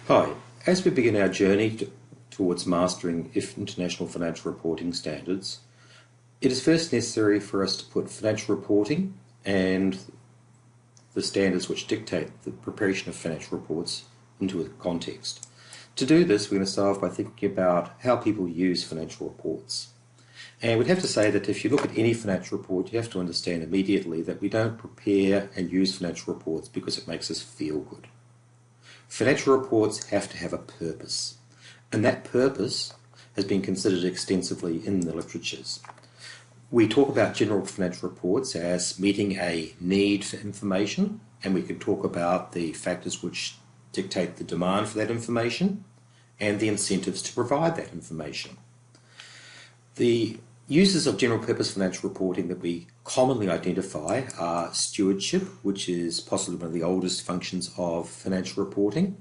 Hi, as we begin our journey towards mastering international financial reporting standards, it is first necessary for us to put financial reporting and the standards which dictate the preparation of financial reports into a context. To do this, we're going to start off by thinking about how people use financial reports. And we'd have to say that if you look at any financial report, you have to understand immediately that we don't prepare and use financial reports because it makes us feel good. Financial reports have to have a purpose, and that purpose has been considered extensively in the literatures. We talk about general financial reports as meeting a need for information, and we can talk about the factors which dictate the demand for that information and the incentives to provide that information. The uses of general purpose financial reporting that we commonly identify are stewardship, which is possibly one of the oldest functions of financial reporting,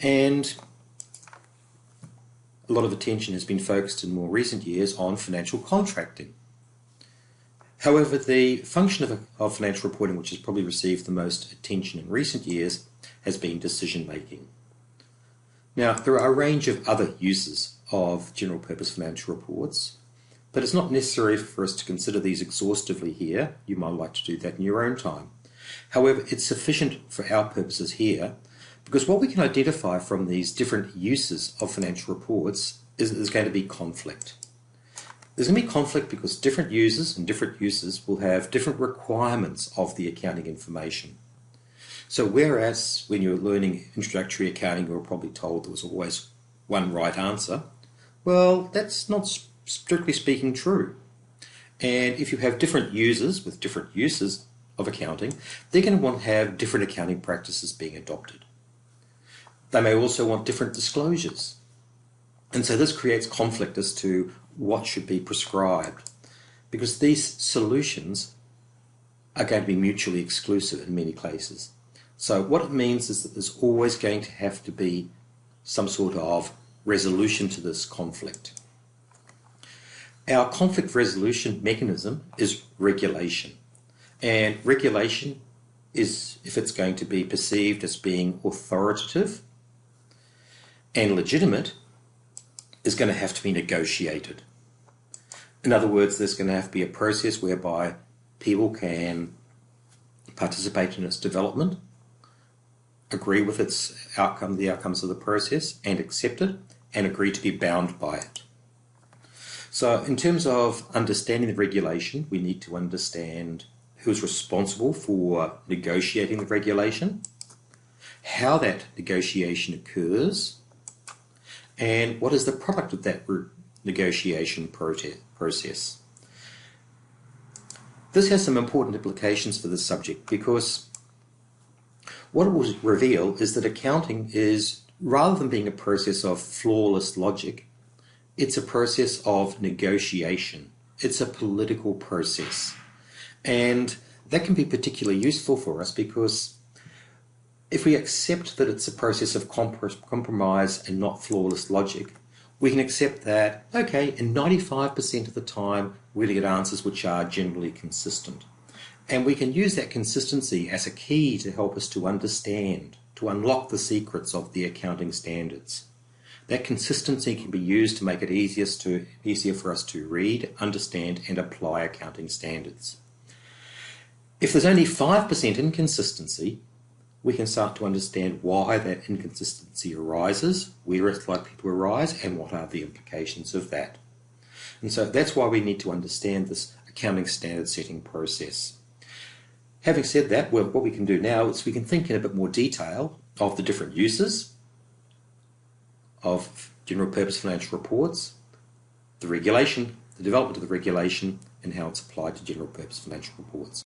and a lot of attention has been focused in more recent years on financial contracting. However, the function of financial reporting which has probably received the most attention in recent years has been decision making. Now, there are a range of other uses of general purpose financial reports, but it's not necessary for us to consider these exhaustively here. You might like to do that in your own time. However, it's sufficient for our purposes here because what we can identify from these different uses of financial reports is that there's going to be conflict. There's going to be conflict because different users and different uses will have different requirements of the accounting information. So whereas when you're learning introductory accounting, you were probably told there was always one right answer, well, that's not strictly speaking true. And if you have different users with different uses of accounting, they're going to want to have different accounting practices being adopted. They may also want different disclosures. And so this creates conflict as to what should be prescribed, because these solutions are going to be mutually exclusive in many cases. So what it means is that there's always going to have to be some sort of resolution to this conflict. Our conflict resolution mechanism is regulation. And regulation is, if it's going to be perceived as being authoritative and legitimate, is going to have to be negotiated. In other words, there's going to have to be a process whereby people can participate in its development, agree with its outcome, the outcomes of the process, and accept it, and agree to be bound by it. So in terms of understanding the regulation, we need to understand who's responsible for negotiating the regulation, how that negotiation occurs, and what is the product of that negotiation process. This has some important implications for this subject because what it will reveal is that accounting is, rather than being a process of flawless logic, it's a process of negotiation. It's a political process. And that can be particularly useful for us because if we accept that it's a process of compromise and not flawless logic, we can accept that, okay, in 95% of the time, we're going to get answers which are generally consistent. And we can use that consistency as a key to help us to understand, to unlock the secrets of the accounting standards. That consistency can be used to make it easier for us to read, understand, and apply accounting standards. If there's only 5% inconsistency, we can start to understand why that inconsistency arises, where it's likely to arise, and what are the implications of that. And so that's why we need to understand this accounting standard setting process. Having said that, what we can do now is we can think in a bit more detail of the different uses of general purpose financial reports, the regulation, the development of the regulation, and how it's applied to general purpose financial reports.